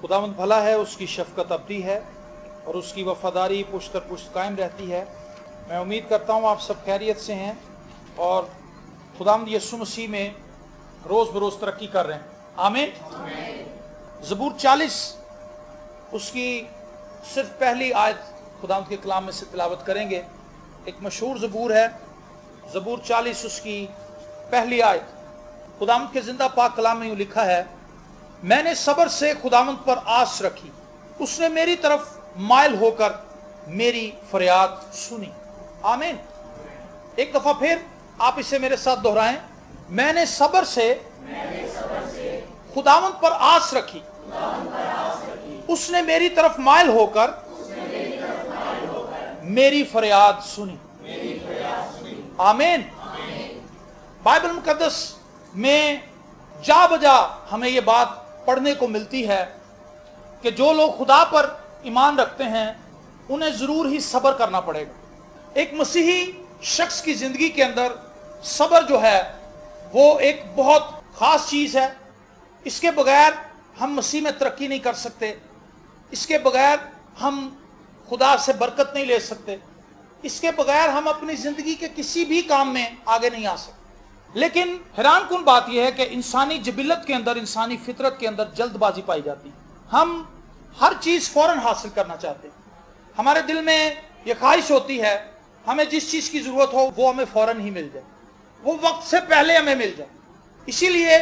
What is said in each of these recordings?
खुदावंद भला है, उसकी शफकत अबदी है और उसकी वफादारी पुश्त दर पुश्त कायम रहती है। मैं उम्मीद करता हूँ आप सब खैरियत से हैं और खुदावंद यीशु मसीह में रोज़ बरोज़ तरक्की कर रहे हैं। आमीन। ज़बूर 40 उसकी सिर्फ पहली आयत खुदावंद के कलाम में से तिलावत करेंगे। एक मशहूर ज़बूर है, ज़बूर 40 उसकी पहली आयत। खुदावंद के जिंदा पाक कलाम में यूँ लिखा है, मैंने सब्र से खुदावंद पर आस रखी, उसने मेरी तरफ माइल होकर मेरी फरियाद सुनी। आमीन। एक दफा फिर आप इसे मेरे साथ दोहराएं। मैंने सब्र से खुदावंद पर आस रखी, उसने मेरी तरफ माइल होकर मेरी फरियाद सुनी। आमीन। बाइबल मुकद्दस में जा बजा हमें यह बात पढ़ने को मिलती है कि जो लोग खुदा पर ईमान रखते हैं उन्हें जरूर ही सब्र करना पड़ेगा। एक मसीही शख्स की जिंदगी के अंदर सब्र जो है वो एक बहुत खास चीज है। इसके बगैर हम मसीह में तरक्की नहीं कर सकते, इसके बगैर हम खुदा से बरकत नहीं ले सकते, इसके बगैर हम अपनी जिंदगी के किसी भी काम में आगे नहीं आ सकते। लेकिन हैरानकुन बात यह है कि इंसानी जबिलत के अंदर, इंसानी फितरत के अंदर जल्दबाजी पाई जाती है। हम हर चीज फौरन हासिल करना चाहते हैं। हमारे दिल में यह ख्वाहिश होती है हमें जिस चीज की जरूरत हो वो हमें फौरन ही मिल जाए, वो वक्त से पहले हमें मिल जाए। इसीलिए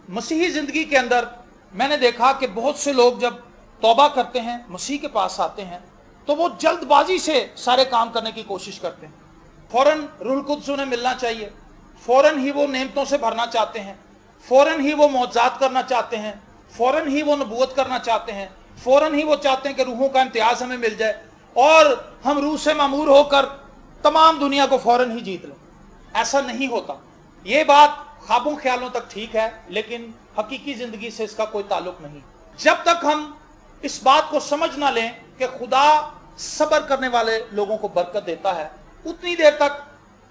मसीही जिंदगी के अंदर मैंने देखा कि बहुत से लोग जब तौबा करते हैं, मसीह के पास आते हैं, तो वो जल्दबाजी से सारे काम करने की कोशिश करते हैं। फौरन रूहुल कुद्स उन्हें मिलना चाहिए, फौरन ही वो नेमतों से भरना चाहते हैं, फौरन ही वो मौजज़ात करना चाहते हैं, फौरन ही वो नबूवत करना चाहते हैं, फौरन ही वो चाहते हैं कि रूहों का इम्तियाज हमें मिल जाए और हम रूह से मामूर होकर तमाम दुनिया को फौरन ही जीत लें। ऐसा नहीं होता। ये बात ख्वाबों ख्यालों तक ठीक है, लेकिन हकीकी जिंदगी से इसका कोई ताल्लुक नहीं। जब तक हम इस बात को समझ ना लें कि खुदा सब्र करने वाले लोगों को बरकत देता है, उतनी देर तक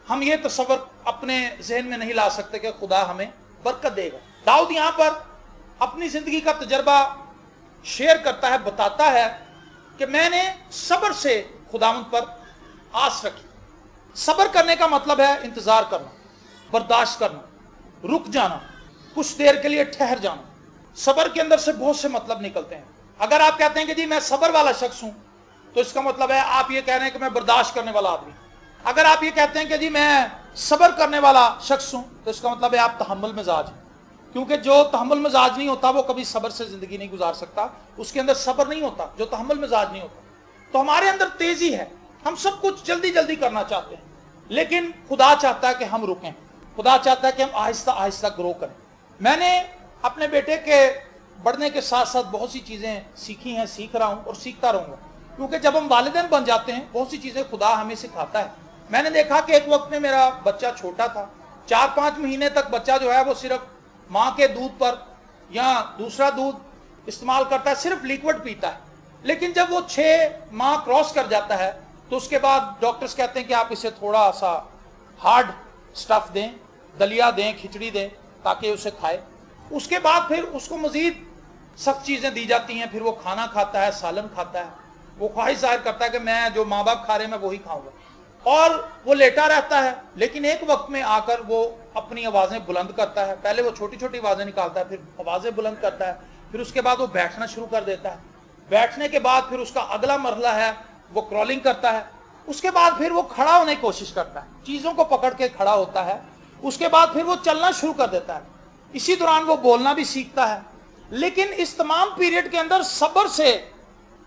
हम ये तसव्वुर अपने जहन में नहीं ला सकते कि खुदा हमें बरकत देगा। दाऊद यहां पर अपनी जिंदगी का तजर्बा शेयर करता है, बताता है कि मैंने सब्र से खुदावंद पर आस रखी। सब्र करने का मतलब है इंतजार करना, बर्दाश्त करना, रुक जाना, कुछ देर के लिए ठहर जाना। सब्र के अंदर से बहुत से मतलब निकलते हैं। अगर आप कहते हैं कि जी मैं सब्र वाला शख्स हूं, तो इसका मतलब है आप ये कह रहे हैं कि मैं बर्दाश्त करने वाला आदमी। अगर आप ये कहते हैं कि जी मैं सब्र करने वाला शख्स हूं, तो इसका मतलब है आप तहम्मुल मिजाज हैं। क्योंकि जो तहम्मुल मिजाज नहीं होता वो कभी सब्र से जिंदगी नहीं गुजार सकता, उसके अंदर सब्र नहीं होता जो तहम्मुल मिजाज नहीं होता। तो हमारे अंदर तेजी है, हम सब कुछ जल्दी जल्दी करना चाहते हैं, लेकिन खुदा चाहता है कि हम रुकें। खुदा चाहता है कि हम आहिस्ता आहिस्ता ग्रो करें। मैंने अपने बेटे के बढ़ने के साथ साथ बहुत सी चीजें सीखी हैं, सीख रहा हूं और सीखता रहूंगा, क्योंकि जब हम वालिदैन बन जाते हैं बहुत सी चीजें खुदा हमें सिखाता है। मैंने देखा कि एक वक्त में मेरा बच्चा छोटा था, 4-5 महीने तक बच्चा जो है वो सिर्फ माँ के दूध पर या दूसरा दूध इस्तेमाल करता है, सिर्फ लिक्विड पीता है। लेकिन जब वो 6 माह क्रॉस कर जाता है तो उसके बाद डॉक्टर्स कहते हैं कि आप इसे थोड़ा सा हार्ड स्टफ दें, दलिया दें, खिचड़ी दें, ताकि उसे खाए। उसके बाद फिर उसको मजीद सख्त चीजें दी जाती हैं, फिर वो खाना खाता है, सालन खाता है, वो ख्वाहिश जाहिर करता है कि मैं जो माँ बाप खा रहे हैं मैं वही खाऊंगा, और वो लेटा रहता है। लेकिन एक वक्त में आकर वो अपनी आवाजें बुलंद करता है। पहले वो छोटी छोटी आवाजें निकालता है, फिर आवाजें बुलंद करता है, फिर उसके बाद वो बैठना शुरू कर देता है। बैठने के बाद फिर उसका अगला मरहला है वो क्रॉलिंग करता है। उसके बाद फिर वो खड़ा होने की कोशिश करता है, चीजों को पकड़ के खड़ा होता है। उसके बाद फिर वो चलना शुरू कर देता है। इसी दौरान वो बोलना भी सीखता है। लेकिन इस तमाम पीरियड के अंदर सब्र से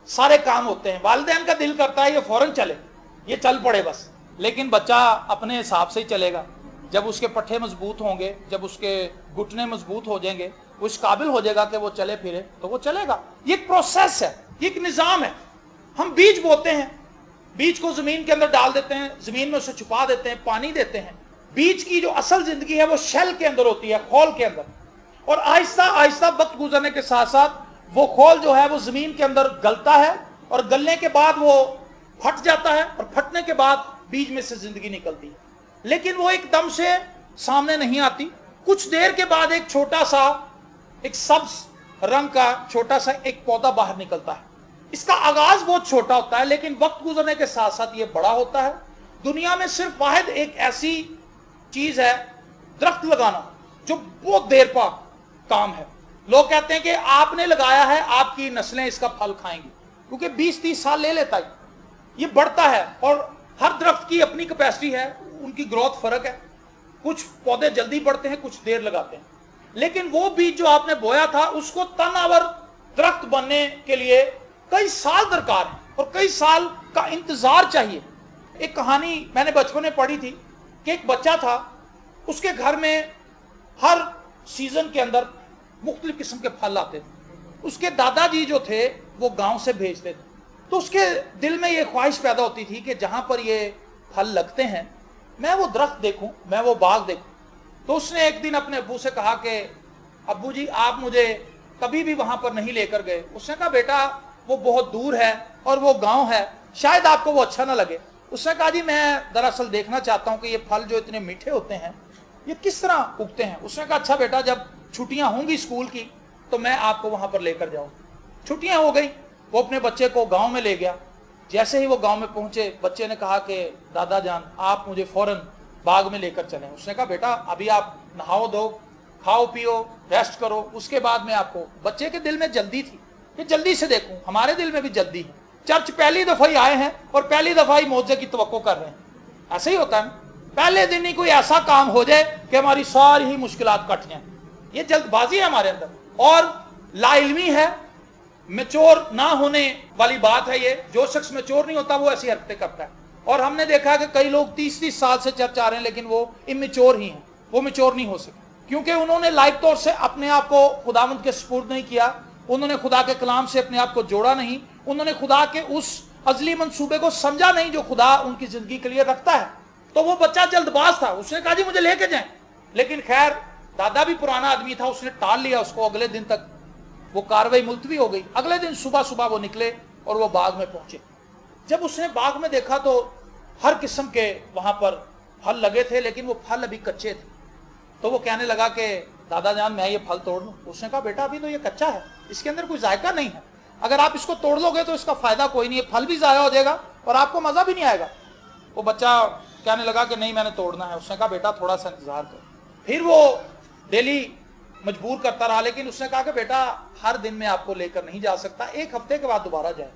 सारे काम होते हैं। वालिदैन का दिल करता है ये फौरन चले, ये चल पड़े बस, लेकिन बच्चा अपने हिसाब से ही चलेगा। जब उसके पट्टे मजबूत होंगे, जब उसके घुटने मजबूत हो जाएंगे, वो इस काबिल हो जाएगा कि वो चले फिरे, तो वो चलेगा। ये एक प्रोसेस है, ये एक निजाम है। हम बीज बोते हैं, बीज को जमीन के अंदर डाल देते हैं, जमीन में उसे छुपा देते हैं, पानी देते हैं। बीज की जो असल जिंदगी है वो शेल के अंदर होती है, खोल के अंदर। और आहिस्ता आहिस्ता वक्त गुजरने के साथ साथ वो खोल जो है वो जमीन के अंदर गलता है, और गलने के बाद वो फट जाता है, और फटने के बाद बीज में से जिंदगी निकलती है। लेकिन वो एकदम से सामने नहीं आती। कुछ देर के बाद एक छोटा सा, एक सब्ज रंग का छोटा सा एक पौधा बाहर निकलता है। इसका आगाज बहुत छोटा होता है, लेकिन वक्त गुजरने के साथ साथ ये बड़ा होता है। दुनिया में सिर्फ वाहिद एक ऐसी चीज है, दरख्त लगाना, जो बहुत देर का काम है। लोग कहते हैं कि आपने लगाया है, आपकी नस्लें इसका फल खाएंगी, क्योंकि 20-30 साल ले लेता है, ये बढ़ता है। और हर दरख्त की अपनी कैपेसिटी है, उनकी ग्रोथ फर्क है। कुछ पौधे जल्दी बढ़ते हैं, कुछ देर लगाते हैं। लेकिन वो बीज जो आपने बोया था, उसको तनावर दरख्त बनने के लिए कई साल दरकार है और कई साल का इंतजार चाहिए। एक कहानी मैंने बचपन में पढ़ी थी कि एक बच्चा था, उसके घर में हर सीजन के अंदर मुख्तलिफ किस्म के फल आते थे। उसके दादाजी जो थे वो गांव से भेजते थे, तो उसके दिल में ये ख्वाहिश पैदा होती थी कि जहां पर ये फल लगते हैं मैं वो दरख्त देखूं, मैं वो बाग देखूं। तो उसने एक दिन अपने अब्बू से कहा कि अब्बू जी, आप मुझे कभी भी वहां पर नहीं लेकर गए। उसने कहा बेटा वो बहुत दूर है और वो गांव है, शायद आपको वो अच्छा ना लगे। उसने कहा जी मैं दरअसल देखना चाहता हूं कि ये फल जो इतने मीठे होते हैं ये किस तरह उगते हैं। उसने कहा अच्छा बेटा, जब छुट्टियां होंगी स्कूल की तो मैं आपको वहां पर लेकर जाऊं। छुट्टियां हो गई, वो अपने बच्चे को गांव में ले गया। जैसे ही वो गांव में पहुंचे, बच्चे ने कहा कि दादा जान आप मुझे फौरन बाग में लेकर चलें। उसने कहा बेटा अभी आप नहाओ धो, खाओ पियो, रेस्ट करो, उसके बाद में आपको। बच्चे के दिल में जल्दी थी कि जल्दी से देखूं, हमारे दिल में भी जल्दी है। चर्च पहली दफा ही आए हैं और पहली दफा ही मौजे की तवक्को कर रहे हैं। ऐसे ही होता है, पहले दिन ही कोई ऐसा काम हो जाए कि हमारी सारी ही मुश्किलात कट जाए। ये जल्दबाजी है हमारे अंदर और लाइल्मी है, मैच्योर ना होने वाली बात है ये। जो शख्स मैच्योर नहीं होता वो ऐसी हरकतें करता है। और हमने देखा कि कई लोग 30-30 साल से चर्च आ रहे हैं, लेकिन वो इमेच्योर ही हैं, वो मैच्योर नहीं हो सके, क्योंकि उन्होंने लाइफ तौर से अपने आप को खुदावंद के सुपुर्द नहीं किया। उन्होंने खुदा के कलाम से अपने आप को जोड़ा नहीं, उन्होंने खुदा के उस अजली मंसूबे को समझा नहीं जो खुदा उनकी जिंदगी के लिए रखता है। तो वो बच्चा जल्दबाज था, उसने कहा जी मुझे लेके जाएं। लेकिन खैर दादा भी पुराना आदमी था, उसने टाल लिया उसको। अगले दिन तक वो कार्रवाई मुलतवी हो गई। अगले दिन सुबह सुबह वो निकले और वो बाग में पहुंचे। जब उसने बाग में देखा तो हर किस्म के वहां पर फल लगे थे, लेकिन वो फल अभी कच्चे थे। तो वो कहने लगा कि दादा जान मैं ये फल तोड़ लूं। उसने कहा बेटा अभी तो ये कच्चा है, इसके अंदर कोई जायका नहीं है, अगर आप इसको तोड़ लोगे तो इसका फायदा कोई नहीं है, फल भी जाया हो जाएगा और आपको मजा भी नहीं आएगा। वो बच्चा कहने लगा कि नहीं मैंने तोड़ना है। उसने कहा बेटा थोड़ा सा इंतजार करो। फिर वो डेली मजबूर करता रहा, लेकिन उसने कहा कि बेटा हर दिन मैं आपको लेकर नहीं जा सकता, 1 हफ्ते के बाद दोबारा जाए।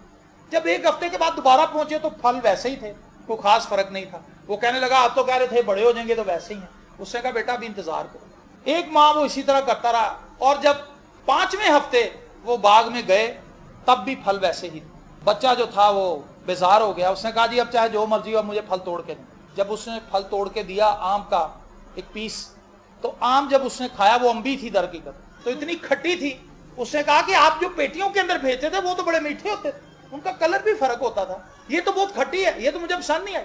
जब 1 हफ्ते के बाद दोबारा पहुंचे तो फल वैसे ही थे, कोई खास फर्क नहीं था। वो कहने लगा आप तो कह रहे थे बड़े हो जाएंगे तो वैसे ही हैं। उसने कहा बेटा अभी इंतजार करो। 1 माह वो इसी तरह करता रहा और जब 5वें हफ्ते वो बाग में गए तब भी फल वैसे ही। बच्चा जो था वो बेजार हो गया। उसने कहा जी अब चाहे जो मर्जी हो, मुझे फल तोड़ के दें। जब उसने फल तोड़ के दिया आम का एक पीस, तो आम जब उसने खाया वो अम्बी थी दरहकीकत, तो इतनी खट्टी थी। उसने कहा कि आप जो पेटियों के अंदर भेजते थे वो तो बड़े मीठे होते थे, उनका कलर भी फर्क होता था, ये तो बहुत खट्टी है, ये तो मुझे पसंद नहीं आई।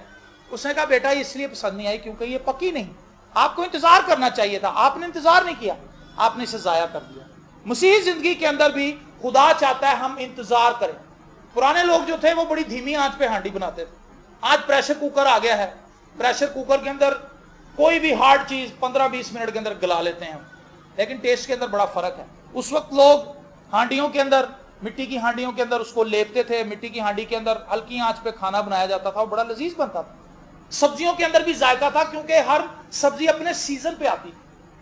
उसने कहा बेटा ये इसलिए पसंद नहीं आई क्योंकि ये पकी नहीं, आपको इंतजार करना चाहिए था, आपने इंतजार नहीं किया, आपने इसे जाया कर दिया। मसीही जिंदगी के अंदर भी खुदा चाहता है हम इंतजार करें। पुराने लोग जो थे वो बड़ी धीमी आंच पे हांडी बनाते थे, आज प्रेशर कुकर आ गया है, प्रेशर कुकर के अंदर कोई भी हार्ड चीज 15-20 मिनट के अंदर गला लेते हैं हम, लेकिन टेस्ट के अंदर बड़ा फर्क है। उस वक्त लोग हांडियों के अंदर, मिट्टी की हांडियों के अंदर उसको लेपते थे, मिट्टी की हांडी के अंदर हल्की आंच पे खाना बनाया जाता था, वो बड़ा लजीज बनता था। सब्जियों के अंदर भी जायका था क्योंकि हर सब्जी अपने सीजन पे आती थी,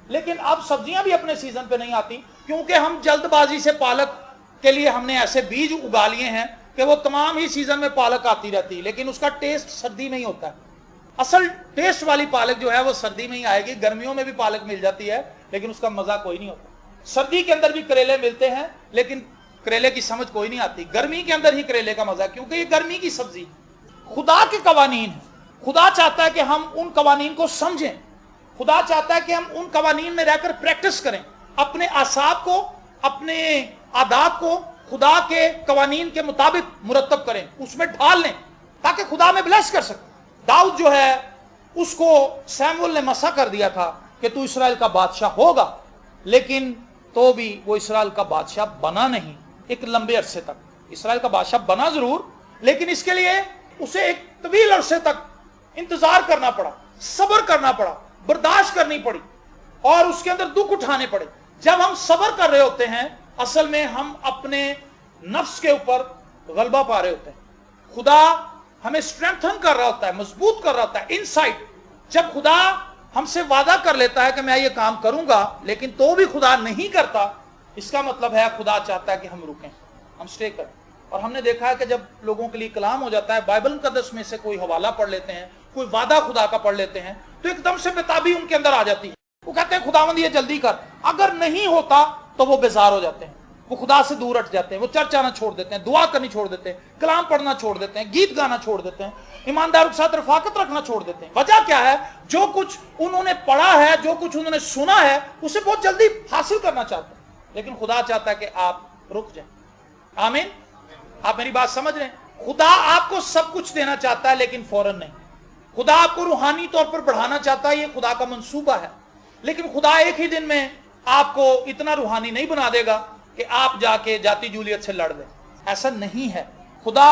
लेकिन अब सब्जियां भी अपने सीजन पे नहीं आती क्योंकि हम जल्दबाजी से पालक के लिए हमने ऐसे बीज उगा लिए हैं कि वो तमाम ही सीजन में पालक आती रहती है, लेकिन उसका टेस्ट सर्दी में ही होता है। असल टेस्ट वाली पालक जो है वो सर्दी में ही आएगी। गर्मियों में भी पालक मिल जाती है लेकिन उसका मजा कोई नहीं होता। सर्दी के अंदर भी करेले मिलते हैं लेकिन करेले की समझ कोई नहीं आती। गर्मी के अंदर ही करेले का मजा, क्योंकि ये गर्मी की सब्जी। खुदा के कवानीन है, खुदा चाहता है कि हम उन कवानीन को समझें, खुदा चाहता है कि हम उन कवानीन में रहकर प्रैक्टिस करें, अपने आसाब को, अपने आदात को खुदा के कवानीन के मुताबिक मुरतब करें, उसमें ढाल लें ताकि खुदा में ब्लेस कर सके। दाऊद जो है उसको सैमुअल ने मसा कर दिया था कि तू इस्राएल का बादशाह होगा, लेकिन तो भी वो इस्राएल का बादशाह बना नहीं। एक लंबे अरसे तक इस्राएल का बादशाह बना जरूर, लेकिन इसके लिए उसे एक तवील अरसे तक इंतजार करना पड़ा, सब्र करना पड़ा, बर्दाश्त करनी पड़ी और उसके अंदर दुख उठाने पड़े। जब हम सब्र कर रहे होते हैं असल में हम अपने नफ्स के ऊपर गलबा पा रहे होते हैं। खुदा हमें स्ट्रेंथन कर रहा होता है, मजबूत कर रहा होता है इनसाइड। जब खुदा हमसे वादा कर लेता है कि मैं ये काम करूंगा, लेकिन तो भी खुदा नहीं करता, इसका मतलब है खुदा चाहता है कि हम रुकें, हम स्टे करें। और हमने देखा है कि जब लोगों के लिए कलाम हो जाता है, बाइबल मुकद्दस में से कोई हवाला पढ़ लेते हैं, कोई वादा खुदा का पढ़ लेते हैं, तो एकदम से बेताबी उनके अंदर आ जाती है। वो कहते हैं खुदावंद ये जल्दी कर। अगर नहीं होता तो वो बेजार हो जाते हैं, वो खुदा से दूर हट जाते हैं, वो चर्च आना छोड़ देते हैं, दुआ करनी छोड़ देते हैं, कलाम पढ़ना छोड़ देते हैं, गीत गाना छोड़ देते हैं, ईमानदारों के साथ रफाकत रखना छोड़ देते हैं। वजह क्या है? जो कुछ उन्होंने पढ़ा है, जो कुछ उन्होंने सुना है, उसे बहुत जल्दी हासिल करना चाहते हैं। लेकिन खुदा चाहता है कि आप रुक जाएं। आमीन? आप मेरी बात समझ रहे हैं? खुदा आपको सब कुछ देना चाहता है, लेकिन फौरन नहीं। खुदा आपको रूहानी तौर पर बढ़ाना चाहता है, ये खुदा का मंसूबा है। लेकिन खुदा एक ही दिन में आपको इतना रूहानी नहीं बना देगा कि आप जाके जाती जूलियत से लड़ दें। ऐसा नहीं है। खुदा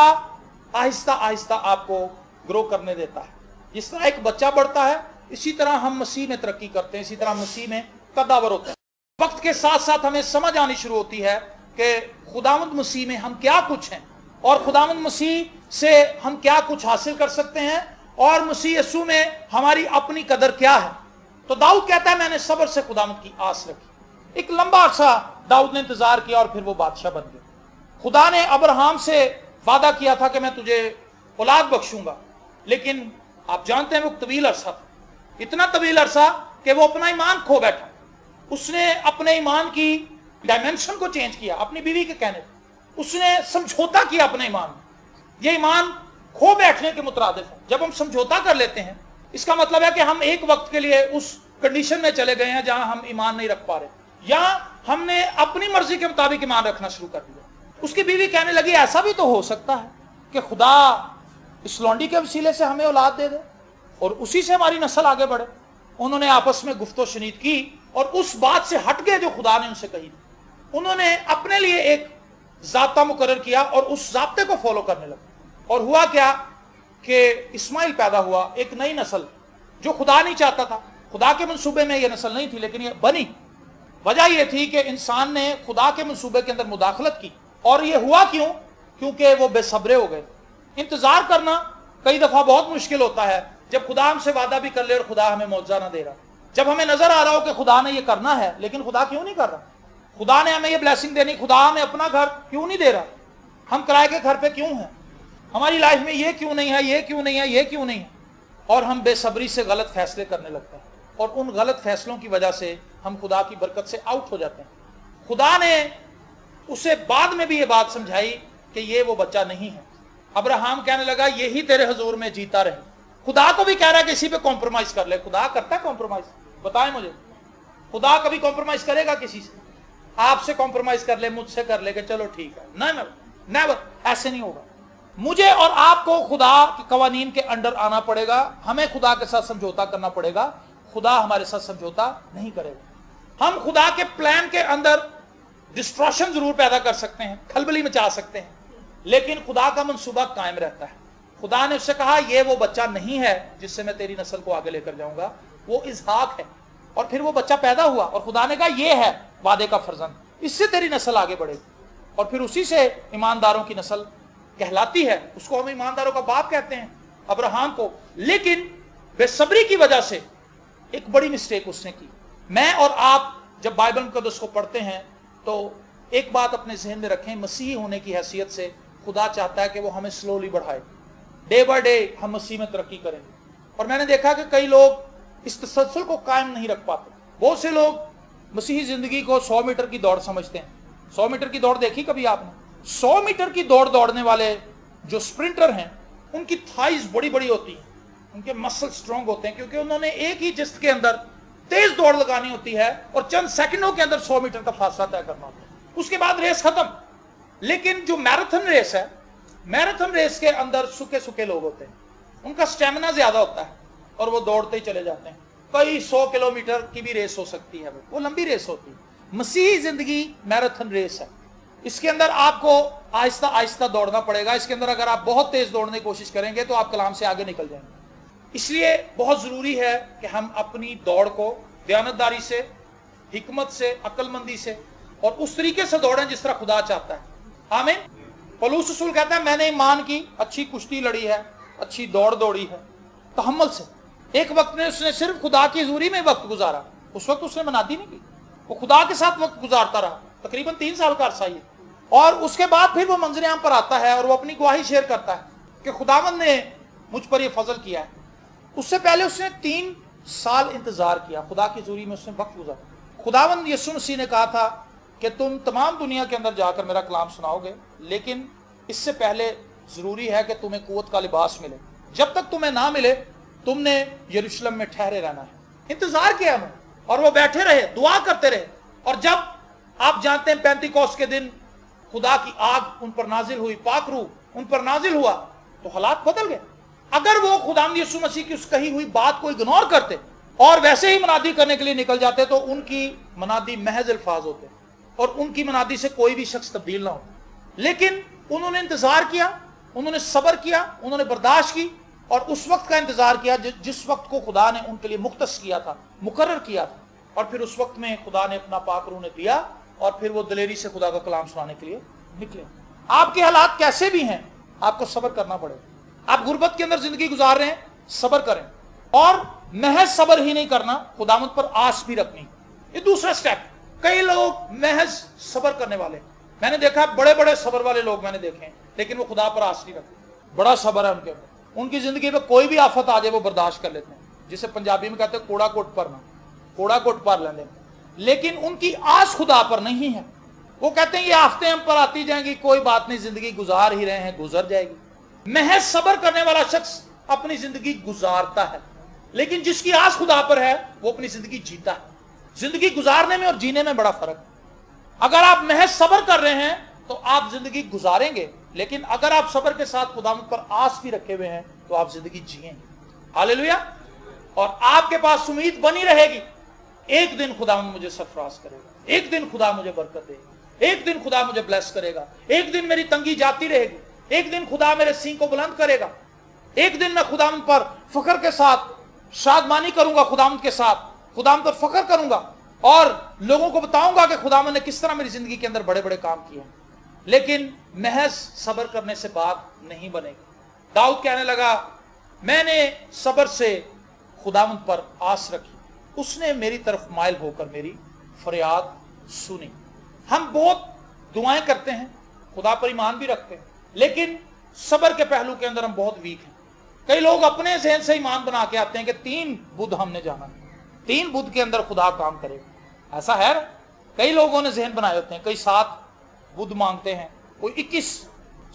आहिस्ता आहिस्ता आपको ग्रो करने देता है। जिस तरह एक बच्चा बढ़ता है, इसी तरह हम मसीह में तरक्की करते हैं, इसी तरह मसीह में कदावर होते हैं। वक्त के साथ साथ हमें समझ आनी शुरू होती है कि खुदावंद मसीह में हम क्या कुछ हैं, और खुदावंद मसीह से हम क्या कुछ हासिल कर सकते हैं, और मसीह यीशु में हमारी अपनी कदर क्या है। तो दाऊद कहता है, मैंने सब्र से खुदावंद की आस रखी। एक लंबा अरसा दाऊद ने इंतजार किया और फिर वो बादशाह बन गया। खुदा ने अब्राहम से वादा किया था कि मैं तुझे औलाद बख्शूंगा, लेकिन आप जानते हैं वो तवील अरसा था, इतना तवील अरसा कि वो अपना ईमान खो बैठा। उसने अपने ईमान की डायमेंशन को चेंज किया अपनी बीवी के कहने पर। उसने समझौता किया अपने ईमान में। ये ईमान खो बैठने के मुतरादिफ है। जब हम समझौता कर लेते हैं, इसका मतलब है कि हम एक वक्त के लिए उस कंडीशन में चले गए हैं जहां हम ईमान नहीं रख पा रहे, या हमने अपनी मर्जी के मुताबिक ईमान रखना शुरू कर दिया। उसकी बीवी कहने लगी, ऐसा भी तो हो सकता है कि खुदा इस लौंडी के वसीले से हमें औलाद दे दे और उसी से हमारी नस्ल आगे बढ़े। उन्होंने आपस में गुफ्तो शनीद की और उस बात से हट गए जो खुदा ने उनसे कही थी। उन्होंने अपने लिए एक ज़ाब्ता मुकर्रर किया और उस ज़ाब्ते को फॉलो करने लगे। और हुआ क्या कि इस्माइल पैदा हुआ, एक नई नस्ल जो खुदा नहीं चाहता था। खुदा के मंसूबे में यह नस्ल नहीं थी, लेकिन यह बनी। वजह यह थी कि इंसान ने खुदा के मंसूबे के अंदर मुदाखलत की। और यह हुआ क्यों? क्योंकि वो बेसब्रे हो गए। इंतजार करना कई दफा बहुत मुश्किल होता है, जब खुदा हमसे वादा भी कर ले और खुदा हमें मौजज़ा ना दे रहा। जब हमें नजर आ रहा हो कि खुदा ने यह करना है, लेकिन खुदा क्यों नहीं कर रहा? खुदा ने हमें यह ब्लेसिंग देनी, खुदा हमें अपना घर क्यों नहीं दे रहा? हम किराए के घर पे क्यों हैं? हमारी लाइफ में ये क्यों नहीं है, ये क्यों नहीं है, ये क्यों नहीं है? और हम बेसब्री से गलत फैसले करने लगते हैं, और उन गलत फैसलों की वजह से हम खुदा की बरकत से आउट हो जाते हैं। खुदा ने उसे बाद में भी ये बात समझाई कि ये वो बच्चा नहीं है। अब्राहम कहने लगा, यही तेरे हजूर में जीता रहे। खुदा को भी कह रहा है कि इसी पे कॉम्प्रोमाइज कर ले। खुदा करता है कॉम्प्रोमाइज? बताएं मुझे, खुदा कभी कॉम्प्रोमाइज करेगा किसी से? आपसे कॉम्प्रोमाइज कर ले, मुझसे कर ले कि चलो ठीक है, नेवर नेवर, ऐसे नहीं होगा। मुझे और आपको खुदा के कवानीन के अंडर आना पड़ेगा, हमें खुदा के साथ समझौता करना पड़ेगा। खुदा हमारे साथ समझौता नहीं करेगा। हम खुदा के प्लान के अंदर डिस्ट्रॉशन जरूर पैदा कर सकते हैं, खलबली मचा सकते हैं, लेकिन खुदा का मंसूबा कायम रहता है। खुदा ने उससे कहा, यह वो बच्चा नहीं है जिससे मैं तेरी नस्ल को आगे लेकर जाऊंगा, वो इसहाक है। और फिर वो बच्चा पैदा हुआ और खुदा ने कहा, यह है वादे का फर्जंद, इससे तेरी नस्ल आगे बढ़ेगी। और फिर उसी से ईमानदारों की नस्ल कहलाती है। उसको हम ईमानदारों का बाप कहते हैं, अब्राहम को। लेकिन बेसब्री की वजह से एक बड़ी मिस्टेक उसने की। मैं और आप जब बाइबल मुकद्दस को पढ़ते हैं तो एक बात अपने जहन में रखें, मसीह होने की हैसियत से खुदा चाहता है कि वो हमें स्लोली बढ़ाए। डे बाय डे हम मसीह में तरक्की करेंगे। और मैंने देखा कि कई लोग इस तसलसल को कायम नहीं रख पाते। बहुत से लोग मसीही जिंदगी को 100 मीटर की दौड़ समझते हैं। 100 मीटर की दौड़ देखी कभी आपने? 100 मीटर की दौड़ दौड़ने वाले जो स्प्रिंटर हैं, उनकी थाइज बड़ी बड़ी होती हैं, उनके मसल स्ट्रांग होते हैं, क्योंकि उन्होंने एक ही जिस्म के अंदर तेज दौड़ लगानी होती है और चंद सेकंडों के अंदर 100 मीटर का फासला तय करना होता है। उसके बाद रेस खत्म। लेकिन जो मैराथन रेस है, मैराथन रेस के अंदर सूखे सूखे लोग होते हैं, उनका स्टेमिना ज्यादा होता है और वो दौड़ते ही चले जाते हैं। कई 100 किलोमीटर की भी रेस हो सकती है, वो लंबी रेस होती है। मसीही जिंदगी मैराथन रेस है। इसके अंदर आपको आहिस्ता आहिस्ता दौड़ना पड़ेगा। इसके अंदर अगर आप बहुत तेज दौड़ने की कोशिश करेंगे तो आप कलाम से आगे निकल जाएंगे। इसलिए बहुत जरूरी है कि हम अपनी दौड़ को दयानतदारी से, हिकमत से, अक्लमंदी से और उस तरीके से दौड़ें जिस तरह खुदा चाहता है। आमीन। पौलुस रसूल कहता है मैंने ईमान की अच्छी कुश्ती लड़ी है, अच्छी दौड़ दौड़ी है तहम्मुल से। एक वक्त में उसने सिर्फ खुदा की हजूरी में वक्त गुजारा, उस वक्त उसने मनादी नहीं की, वो खुदा के साथ वक्त गुजारता रहा, तकरीबन 3 साल का अरसा ये। और उसके बाद फिर वो मंजर आम पर आता है और वो अपनी गवाही शेयर करता है कि खुदावंद ने मुझ पर ये फजल किया है। उससे पहले उसने 3 साल इंतजार किया, खुदा की हजूरी में उसने वक्त गुजारा। खुदावंद यीशु मसीह ने कहा था कि तुम तमाम दुनिया के अंदर जाकर मेरा कलाम सुनाओगे, लेकिन इससे पहले जरूरी है कि तुम्हें कुव्वत का लिबास मिले। जब तक तुम्हें ना मिले तुमने यरूशलेम में ठहरे रहना है। इंतजार किया उन्होंने और वो बैठे रहे, दुआ करते रहे। और जब आप जानते हैं 35 के दिन खुदा की आग उन पर नाजिल हुई, पाक रूह उन पर नाजिल हुआ, तो हालात बदल गए। अगर वो खुदावंद यीशु मसीह की उस कही हुई बात को इग्नोर करते और वैसे ही मनादी करने के लिए निकल जाते तो उनकी मनादी महज अल्फाज होते और उनकी मनादी से कोई भी शख्स तब्दील ना हो। लेकिन उन्होंने इंतजार किया, उन्होंने सब्र किया, उन्होंने बर्दाश्त की और उस वक्त का इंतजार किया जिस वक्त को खुदा ने उनके लिए मुख्तस किया था, मुकर्रर किया था। और फिर उस वक्त में खुदा ने अपना पाक रूह ने दिया और फिर वो दिलेरी से खुदा का कलाम सुनाने के लिए निकले। आपके हालात कैसे भी हैं, आपको सब्र करना पड़ेगा। आप गुर्बत के अंदर जिंदगी गुजार रहे हैं, सब्र करें। और महज सब्र ही नहीं करना, खुदावंद पर आस भी रखनी। ये दूसरा स्टेप। कई लोग महज सब्र करने वाले, मैंने देखा बड़े बड़े सब्र वाले लोग मैंने देखे हैं, लेकिन वो खुदा पर आस नहीं रखते। बड़ा सब्र है उनके अंदर, उनकी जिंदगी में कोई भी आफत आ जाए वो बर्दाश्त कर लेते हैं, जिसे पंजाबी में कहते हैं कोड़ा कोट परना, कोड़ा कोट पर लेंगे। लेकिन उनकी आस खुदा पर नहीं है। वो कहते हैं ये आफतें हम पर आती जाएंगी, कोई बात नहीं, जिंदगी गुजार ही रहे हैं, गुजर जाएगी। महज सब्र करने वाला शख्स अपनी जिंदगी गुजारता है, लेकिन जिसकी आस खुदा पर है वो अपनी जिंदगी जीता है। जिंदगी गुजारने में और जीने में बड़ा फर्क है। अगर आप महज सब्र कर रहे हैं तो आप जिंदगी गुजारेंगे, लेकिन अगर आप सब्र के साथ खुदावंद पर आस भी रखे हुए हैं तो आप जिंदगी जिएंगे। हालेलुया। और आपके पास उम्मीद बनी रहेगी, एक दिन खुदावंद मुझे सरफराज करेगा, एक दिन खुदा मुझे बरकत देगा, एक दिन खुदा मुझे ब्लेस करेगा, एक दिन मेरी तंगी जाती रहेगी, एक दिन खुदा मेरे सींग को बुलंद करेगा, एक दिन मैं खुदावंद पर फख्र के साथ शादमानी करूंगा, खुदावंद के साथ खुदावंद पर फख्र करूंगा और लोगों को बताऊंगा कि खुदावंद ने किस तरह मेरी जिंदगी के अंदर बड़े बड़े काम किए हैं। लेकिन महज सब्र करने से बात नहीं बनेगी। दाऊद कहने लगा मैंने सब्र से खुदावंद पर आस रखी, उसने मेरी तरफ माइल होकर मेरी फरियाद सुनी। हम बहुत दुआएं करते हैं, खुदा पर ईमान भी रखते हैं, लेकिन सब्र के पहलू के अंदर हम बहुत वीक हैं। कई लोग अपने ज़हन से ईमान बना के आते हैं कि 3 बुध हमने जाना है, 3 बुध के अंदर खुदा काम करेगा। ऐसा है, कई लोगों ने जहन बनाए होते हैं, कई 7 बुध मांगते हैं, कोई 21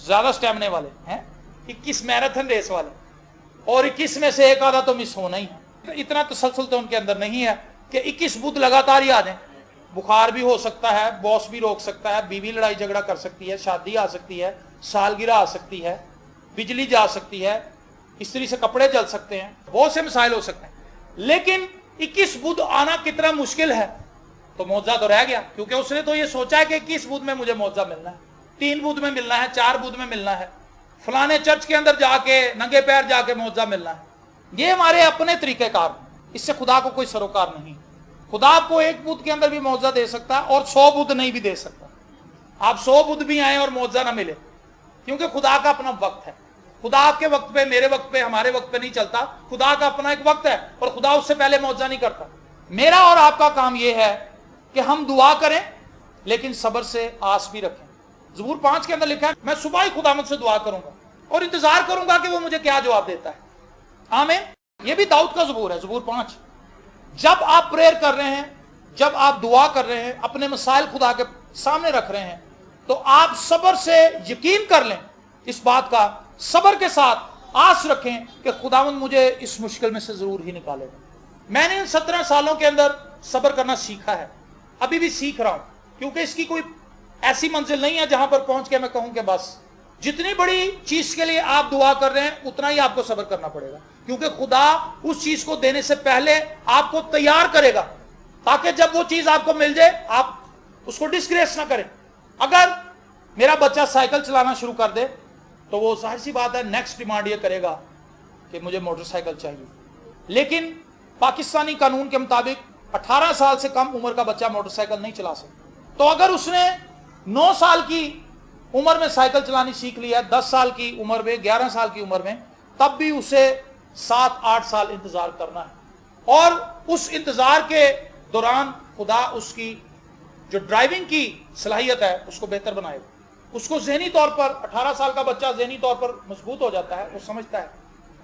ज्यादा स्टैमिने वाले हैं, 21 मैराथन रेस वाले, और 21 में से एक आधा तो मिस होना ही है। इतना तसलसल तो उनके अंदर नहीं है कि 21 बुध लगातार ही आ जाए। बुखार भी हो सकता है, बॉस भी रोक सकता है, बीवी लड़ाई झगड़ा कर सकती है, शादी आ सकती है, सालगिरह आ सकती है, बिजली जा सकती है, स्त्री से कपड़े जल सकते हैं, बहुत से मसाइल हो सकते हैं। लेकिन 21 बुध आना कितना मुश्किल है, तो मौजा तो रह गया, क्योंकि उसने तो ये सोचा है कि 21 बुध में मुझे मौजा मिलना है, 3 बुध में मिलना है, 4 बुध में मिलना है, फलाने चर्च के अंदर जाके नंगे पैर जाके मौजा मिलना है। ये हमारे अपने तरीकेकार, इससे खुदा को कोई सरोकार नहीं। खुदा आपको 1 बुध के अंदर भी मौजा दे सकता है और 100 बुध नहीं भी दे सकता। आप 100 बुध भी आए और मौजा ना मिले, क्योंकि खुदा का अपना वक्त है। खुदा आपके वक्त पे, मेरे वक्त पे, हमारे वक्त पे नहीं चलता। खुदा का अपना एक वक्त है और खुदा उससे पहले मौजा नहीं करता। मेरा और आपका काम यह है कि हम दुआ करें, लेकिन सब्र से आस भी रखें। ज़बूर 5 के अंदर लिखा है, मैं सुबह ही खुदावंद से दुआ करूंगा और इंतजार करूंगा कि वो मुझे क्या जवाब देता है। आमीन। ये भी दाऊद का ज़बूर है, ज़बूर 5। जब आप प्रेयर कर रहे हैं, जब आप दुआ कर रहे हैं, अपने मसाइल खुदा के सामने रख रहे हैं, तो आप सब्र से यकीन कर लें इस बात का, सब्र के साथ आस रखें कि खुदावंद मुझे इस मुश्किल में से जरूर ही निकालेगा। मैंने इन 17 सालों के अंदर सब्र करना सीखा है, अभी भी सीख रहा हूं, क्योंकि इसकी कोई ऐसी मंजिल नहीं है जहां पर पहुंच के मैं कहूं कि बस। जितनी बड़ी चीज के लिए आप दुआ कर रहे हैं उतना ही आपको सब्र करना पड़ेगा, क्योंकि खुदा उस चीज को देने से पहले आपको तैयार करेगा, ताकि जब वो चीज आपको मिल जाए आप उसको डिस्ग्रेस ना करें। अगर मेरा बच्चा साइकिल चलाना शुरू कर दे तो वो जाहिर सी बात है नेक्स्ट डिमांड ये करेगा कि मुझे मोटरसाइकिल चाहिए। लेकिन पाकिस्तानी कानून के मुताबिक 18 साल से कम उम्र का बच्चा मोटरसाइकिल नहीं चला सकता। तो अगर उसने 9 साल की उम्र में साइकिल चलानी सीख लिया, 10 साल की उम्र में, 11 साल की उम्र में, तब भी उसे 7-8 साल इंतजार करना है। और उस इंतजार के दौरान खुदा उसकी जो ड्राइविंग की सलाहियत है उसको बेहतर बनाएगा। उसको ज़हनी तौर पर 18 साल का बच्चा ज़हनी तौर पर मजबूत हो जाता है, वो समझता है।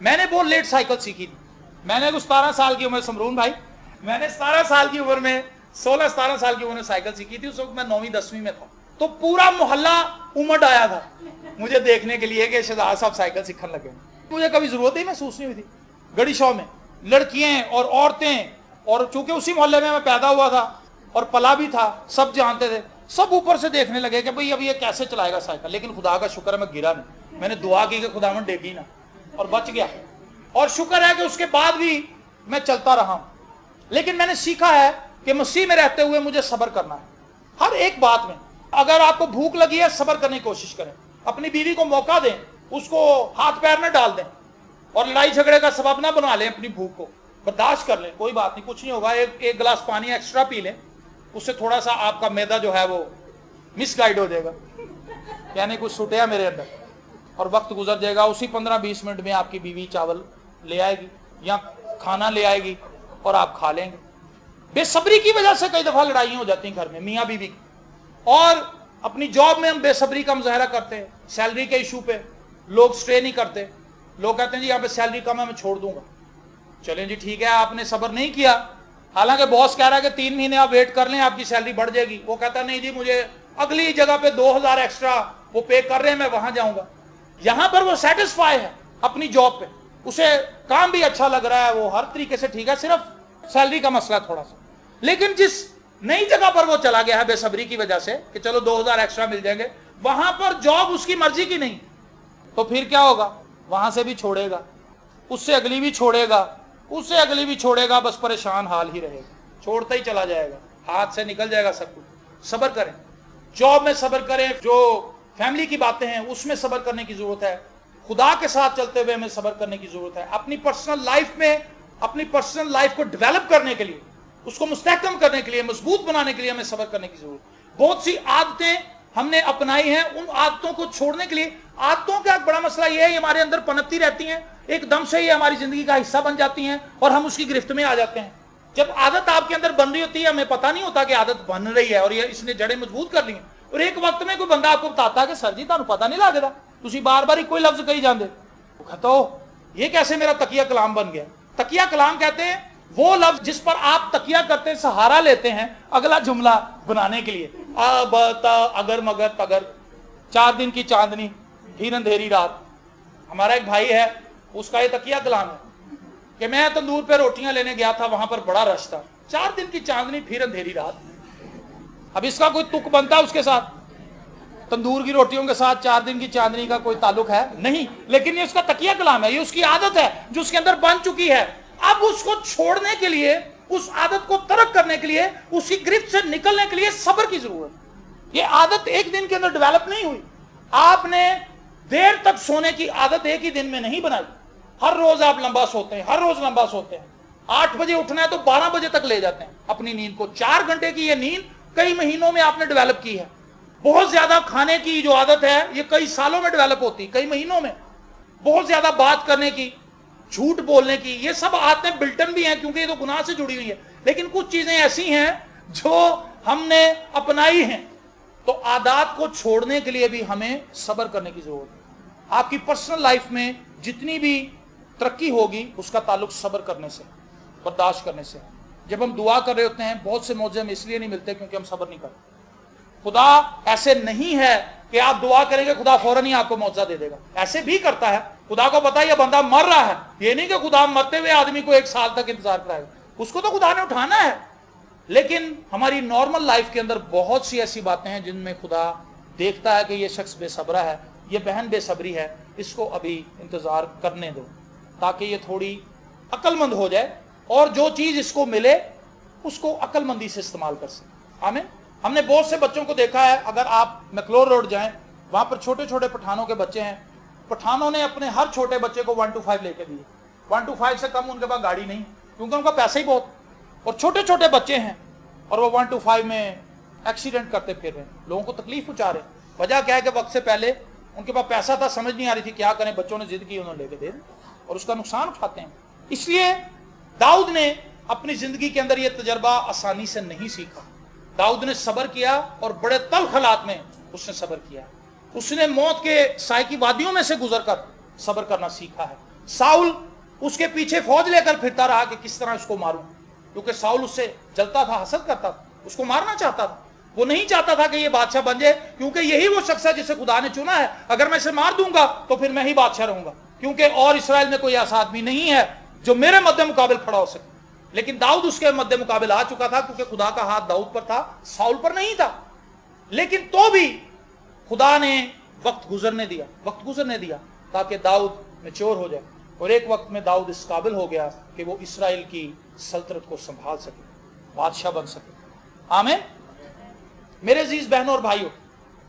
मैंने बहुत लेट साइकिल सीखी थी। मैंने कुछ 17 साल की उम्र, समरून भाई, मैंने 17 साल की उम्र में, 16-17 साल की उम्र में साइकिल सीखी थी। उस वक्त मैं 9वीं-10वीं में था। तो पूरा मोहल्ला उमड़ आया था मुझे देखने के लिए कि शहजाद साहब साइकिल सीखने लगे। मुझे कभी जरूरत ही महसूस नहीं हुई थी। गड़ी शॉ में लड़कियां और औरतें, और चूंकि उसी मोहल्ले में मैं पैदा हुआ था और पला भी था, सब जानते थे, सब ऊपर से देखने लगे कि भाई अब ये कैसे चलाएगा साइकिल। लेकिन खुदा का शुक्र है मैं गिरा नहीं। मैंने दुआ की कि खुदावन डेगी ना, और बच गया। और शुक्र है कि उसके बाद भी मैं चलता रहा हूं। लेकिन मैंने सीखा है कि मसीह में रहते हुए मुझे सब्र करना है हर एक बात में। अगर आपको भूख लगी है, सब्र करने की कोशिश करें। अपनी बीवी को मौका दें, उसको हाथ पैर में डाल दें और लड़ाई झगड़े का सबब ना बना लें। अपनी भूख को बर्दाश्त कर लें, कोई बात नहीं, कुछ नहीं होगा। एक गिलास पानी एक्स्ट्रा पी लें, उससे थोड़ा सा आपका मैदा जो है वो मिसगाइड हो जाएगा, यानी कुछ छूटेगा मेरे अंदर, और वक्त गुजर जाएगा। उसी 15-20 मिनट में आपकी बीवी चावल ले आएगी या खाना ले आएगी और आप खा लेंगे। बेसब्री की वजह से कई दफा लड़ाइयां हो जाती हैं घर में, मियाँ बीवी की। और अपनी जॉब में हम बेसब्री का मुजाहरा करते हैं। सैलरी के इशू पे लोग स्टे नहीं करते। लोग कहते हैं जी यहाँ पे सैलरी कम है, मैं छोड़ दूंगा। चलें जी ठीक है, आपने सब्र नहीं किया। हालांकि बॉस कह रहा है कि 3 महीने आप वेट कर लें, आपकी सैलरी बढ़ जाएगी। वो कहता नहीं जी, मुझे अगली जगह पे 2000 एक्स्ट्रा वो पे कर रहे हैं, मैं वहां जाऊंगा। यहां पर वो सेटिस्फाई है अपनी जॉब पे, उसे काम भी अच्छा लग रहा है, वो हर तरीके से ठीक है, सिर्फ सैलरी का मसला थोड़ा सा। लेकिन जिस नई जगह पर वो चला गया है बेसब्री की वजह से कि चलो 2000 एक्स्ट्रा मिल जाएंगे, वहां पर जॉब उसकी मर्जी की नहीं, तो फिर क्या होगा? वहां से भी छोड़ेगा, उससे अगली भी छोड़ेगा, उससे अगली भी छोड़ेगा, बस परेशान हाल ही रहेगा, छोड़ता ही चला जाएगा, हाथ से निकल जाएगा सब कुछ। सब्र करें, जॉब में सब्र करें, जो फैमिली की बातें हैं उसमें सब्र करने की जरूरत है, खुदा के साथ चलते हुए हमें सब्र करने की जरूरत है। अपनी पर्सनल लाइफ में, अपनी पर्सनल लाइफ को डेवलप करने के लिए, उसको मुस्तहकम करने के लिए, मजबूत बनाने के लिए हमें सब्र करने की जरूरत है। बहुत सी आदतें हमने अपनाई हैं, उन आदतों को छोड़ने के लिए, आदतों का एक बड़ा मसला यह है, ये हमारे अंदर पनपती रहती हैं, एकदम से ये हमारी जिंदगी का हिस्सा बन जाती हैं और हम उसकी गिरफ्त में आ जाते हैं। जब आदत आपके अंदर बन रही होती है, हमें पता नहीं होता कि आदत बन रही है और ये इसने जड़ें मजबूत कर ली हैं। और एक वक्त में कोई बंदा आपको बताता है कि सर जी तुहानू पता नहीं लगता, तुसी बार बार कोई लफ्ज कही जाते, कहता हो ये कैसे मेरा तकिया कलाम बन गया। तकिया कलाम कहते हैं वो लफ्ज जिस पर आप तकिया करते हैं, सहारा लेते हैं अगला जुमला बनाने के लिए। अब अगर मगर तगर, 4 दिन की चांदनी फिर अंधेरी रात। हमारा एक भाई है, उसका ये तकिया कलाम है कि मैं तंदूर पे रोटियां लेने गया था, वहां पर बड़ा रश था, 4 दिन की चांदनी फिर अंधेरी रात। अब इसका कोई तुक बनता है उसके साथ? तंदूर की रोटियों के साथ 4 दिन की चांदनी का कोई ताल्लुक है? नहीं। लेकिन ये उसका तकिया कलाम है, ये उसकी आदत है जो उसके अंदर बन चुकी है। अब उसको छोड़ने के लिए, उस आदत को तर्क करने के लिए, उसकी गिरफ्त से निकलने के लिए सब्र की जरूरत है। ये आदत एक दिन के अंदर डेवलप नहीं हुई। आपने देर तक सोने की आदत एक ही दिन में नहीं बनाई। हर रोज आप लंबा सोते हैं, हर रोज लंबा सोते हैं। 8 बजे उठना है तो 12 बजे तक ले जाते हैं अपनी नींद को। 4 घंटे की ये नींद कई महीनों में आपने डेवलप की है। बहुत ज्यादा खाने की जो आदत है ये कई सालों में डेवलप होती है, कई महीनों में। बहुत ज्यादा बात करने की, झूठ बोलने की, ये सब आदतें बिल्टन भी हैं क्योंकि ये तो गुनाह से जुड़ी हुई है। लेकिन कुछ चीजें ऐसी हैं जो हमने अपनाई हैं, तो आदत को छोड़ने के लिए भी हमें सब्र करने की जरूरत है। आपकी पर्सनल लाइफ में जितनी भी तरक्की होगी उसका ताल्लुक सब्र करने से, बर्दाश्त करने से। जब हम दुआ कर रहे होते हैं, बहुत से मौजे हमें इसलिए नहीं मिलते क्योंकि हम सब्र नहीं करते। खुदा ऐसे नहीं है कि आप दुआ करेंगे खुदा फौरन ही आपको मौजा दे देगा, ऐसे भी करता है। खुदा को पता है ये बंदा मर रहा है, ये नहीं कि खुदा मरते हुए आदमी को 1 साल तक इंतजार कराएगा, उसको तो खुदा ने उठाना है। लेकिन हमारी नॉर्मल लाइफ के अंदर बहुत सी ऐसी बातें हैं जिनमें खुदा देखता है कि ये शख्स बेसब्रा है, ये बहन बेसब्री है, इसको अभी इंतजार करने दो ताकि ये थोड़ी अक्लमंद हो जाए और जो चीज इसको मिले उसको अक्लमंदी से इस्तेमाल कर सके। आमीन। हमने बहुत से बच्चों को देखा है, अगर आप मैक्लोर रोड जाएं, वहां पर छोटे छोटे पठानों के बच्चे हैं। पठानों ने अपने हर छोटे बच्चे को 1 to 5 लेके दिए। 1 to 5 से कम उनके पास गाड़ी नहीं, क्योंकि उनका पैसा ही बहुत, और छोटे छोटे बच्चे हैं और वो 1 to 5 में एक्सीडेंट करते फिर रहे हैं, लोगों को तकलीफ पहुंचा रहे हैं। वजह क्या है कि वक्त से पहले उनके पास पैसा था, समझ नहीं आ रही थी क्या करें, बच्चों ने जिद की, उन्होंने लेके दे और उसका नुकसान उठाते हैं। इसलिए दाऊद ने अपनी जिंदगी के अंदर यह तजर्बा आसानी से नहीं सीखा। दाऊद ने सब्र किया और बड़े तल्ख हालात में उसने सब्र किया। उसने मौत के साए की वादियों में से गुजरकर सब्र करना सीखा है। साउल उसके पीछे फौज लेकर फिरता रहा कि किस तरह उसको मारूं, क्योंकि साउल उससे जलता था, हसद करता था, उसको मारना चाहता था। वो नहीं चाहता था कि ये बादशाह बन जाए, क्योंकि यही वो शख्स है जिसे खुदा ने चुना है। अगर मैं इसे मार दूंगा तो फिर मैं ही बादशाह रहूंगा, क्योंकि और इस्राएल में कोई ऐसा आदमी नहीं है जो मेरे मध्य मुकाबिल खड़ा हो सके। लेकिन दाऊद उसके मध्य मुकाबिल आ चुका था, क्योंकि खुदा का हाथ दाऊद पर था, साउल पर नहीं था। लेकिन तो भी खुदा ने वक्त गुजरने दिया ताकि दाऊद मैच्योर हो जाए, और एक वक्त में दाऊद इस काबिल हो गया कि वो इस्राएल की सल्तनत को संभाल सके, बादशाह बन सके। आमीन। मेरे अजीज बहनों और भाइयों,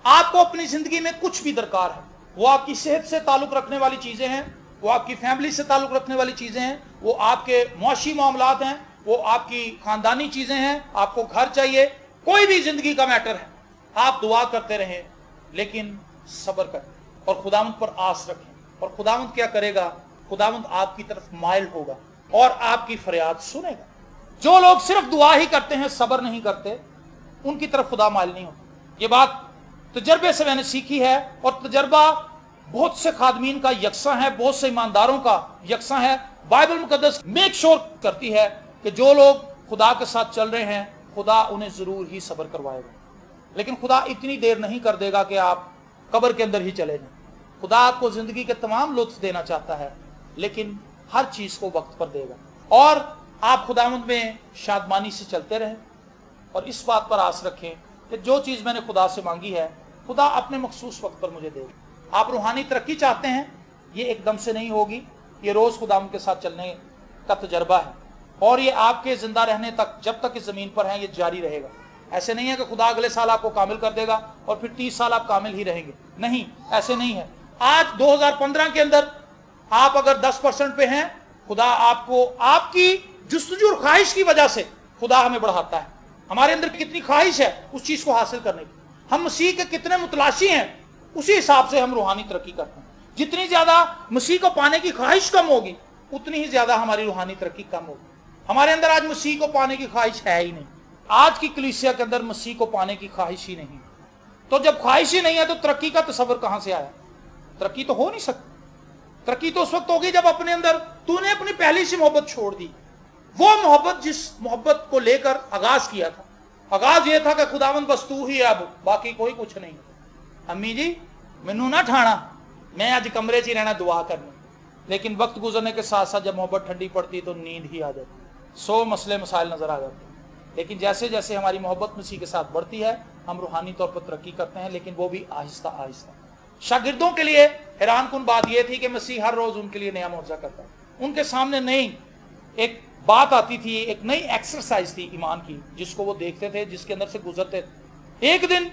आपको अपनी जिंदगी में कुछ भी दरकार है, वो आपकी सेहत से ताल्लुक रखने वाली चीजें हैं, वो आपकी फैमिली से ताल्लुक रखने वाली चीजें हैं, वो आपके मुआशी मामलात हैं, वो आपकी खानदानी चीजें हैं, आपको घर चाहिए, कोई भी जिंदगी का मैटर है, आप दुआ करते रहें, लेकिन सब्र करें और खुदावंद पर आस रखें। और खुदावंद क्या करेगा? खुदावंद आपकी तरफ माइल होगा और आपकी फरियाद सुनेगा। जो लोग सिर्फ दुआ ही करते हैं, सब्र नहीं करते, उनकी तरफ खुदा माइल नहीं होता। ये बात तजर्बे से मैंने सीखी है, और तजर्बा बहुत से खादमीन का यकसा है, बहुत से ईमानदारों का यकसा है। बाइबल मुकद्दस मेक श्योर करती है कि जो लोग खुदा के साथ चल रहे हैं, खुदा उन्हें जरूर ही सब्र करवाएगा। लेकिन खुदा इतनी देर नहीं कर देगा कि आप कब्र के अंदर ही चले जाएं। खुदा आपको जिंदगी के तमाम लुत्फ देना चाहता है, लेकिन हर चीज को वक्त पर देगा। और आप खुदावंद में शादमानी से चलते रहें और इस बात पर आस रखें कि जो चीज मैंने खुदा से मांगी है, खुदा अपने मखसूस वक्त पर मुझे देगा। आप रूहानी तरक्की चाहते हैं, ये एकदम से नहीं होगी, ये रोज खुदावंद के साथ चलने का तजर्बा है, और ये आपके जिंदा रहने तक, जब तक इस जमीन पर हैं, ये जारी रहेगा। ऐसे नहीं है कि खुदा अगले साल आपको कामिल कर देगा और फिर 30 साल आप कामिल ही रहेंगे, नहीं, ऐसे नहीं है। आज 2015 के अंदर आप अगर 10% पे हैं, खुदा आपको आपकी जुस्तजू और ख्वाहिश की वजह से खुदा हमें बढ़ाता है। हमारे अंदर कितनी ख्वाहिश है उस चीज को हासिल करने की, हम मसीह के कितने मुतलाशी हैं, उसी हिसाब से हम रूहानी तरक्की करते हैं। जितनी ज्यादा मसीह को पाने की ख्वाहिश कम होगी, उतनी ही ज्यादा हमारी रूहानी तरक्की कम होगी। हमारे अंदर आज मसीह को पाने की ख्वाहिश है ही नहीं। आज की कलीसिया के अंदर मसीह को पाने की ख्वाहिश ही नहीं। तो जब ख्वाहिश ही नहीं है तो तरक्की का तसव्वुर कहां से आया? तरक्की तो हो नहीं सकती। तरक्की तो उस वक्त होगी जब अपने अंदर तूने अपनी पहली सी मोहब्बत छोड़ दी। वो मोहब्बत जिस मोहब्बत को लेकर आगाज किया था, आगाज ये था कि खुदावंद बस तू ही अब, बाकी कोई कुछ नहीं। अम्मी जी मैनू ना ठाना, मैं आज कमरे 'च ही रहना, दुआ करनी। लेकिन वक्त गुजरने के साथ साथ जब मोहब्बत ठंडी पड़ती तो नींद ही आ जाती, 100 मसले मसाइल नजर आ जाते। लेकिन जैसे जैसे हमारी मोहब्बत मसीह के साथ बढ़ती है, हम रूहानी तौर पर तरक्की करते हैं, लेकिन वो भी आहिस्ता आहिस्ता। शागिर्दों के लिए हैरान कुन बात यह थी कि मसीह हर रोज उनके लिए नया मौजज़ा करता है। उनके सामने नई एक बात आती थी, एक नई एक्सरसाइज थी ईमान की, जिसको वो देखते थे, जिसके अंदर से गुजरते थे। एक दिन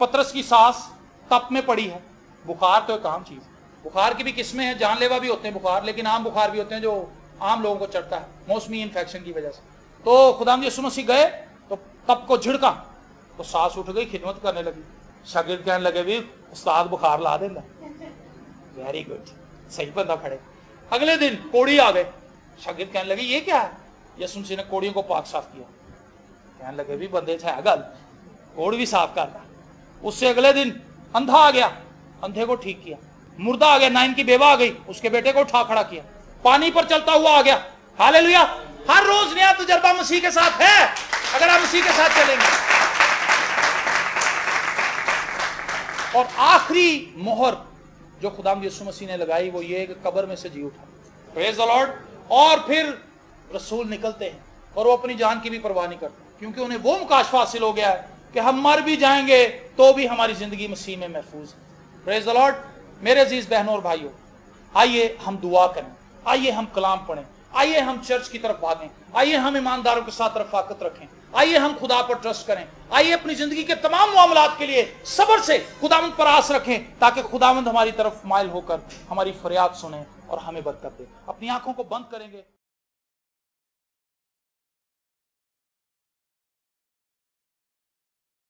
पतरस की सांस तप में पड़ी है। बुखार तो एक आम चीज, बुखार की भी किस्में हैं, जानलेवा भी होते हैं बुखार, लेकिन आम बुखार भी होते हैं जो आम लोगों को चढ़ता है मौसमी इन्फेक्शन की वजह से। तो खुदावंद यीशु मसीह गए तो तप को झिड़का तो सांस उठ गई, खिदमत करने लगी। शागिर्द कहने लगे भी उस्ताद बुखार ला देना, वेरी गुड, सही बंदा खड़े। अगले दिन कोड़ी आ गए, शागिर्द कहने लगे ये क्या है? यीशु मसीह ने कोड़ियों को पाक साफ किया। कहने लगे भी बंदे है गल, कोड़ भी साफ करना। उससे अगले दिन अंधा आ गया, अंधे को ठीक किया। मुर्दा आ गया, नाइन की बेवा आ गई, उसके बेटे को उठा खड़ा किया। पानी पर चलता हुआ आ गया। हालेलुया। हर रोज नया तजर्बा मसीह के साथ है, अगर आप मसीह के साथ चलेंगे। और आखिरी मोहर जो खुदावंद यीशु मसीह ने लगाई वो ये कि कब्र में से जी उठा। Praise the Lord. और फिर रसूल निकलते हैं और वो अपनी जान की भी परवाह नहीं करते, क्योंकि उन्हें वो मुकाशफा हासिल हो गया है कि हम मर भी जाएंगे तो भी हमारी जिंदगी मसीह में महफूज है। Praise the Lord. मेरे अजीज बहनों और भाइयों, आइए हम दुआ करें, आइए हम कलाम पढ़ें, आइए हम चर्च की तरफ भागें, आइए हम ईमानदारों के साथ रफाकत रखें, आइए हम खुदा पर ट्रस्ट करें, आइए अपनी जिंदगी के तमाम मामलात के लिए सब्र से खुदावंद पर आस रखें, ताकि खुदावंद हमारी तरफ माइल होकर हमारी फरियाद सुने और हमें बरकत दे। अपनी आंखों को बंद करेंगे।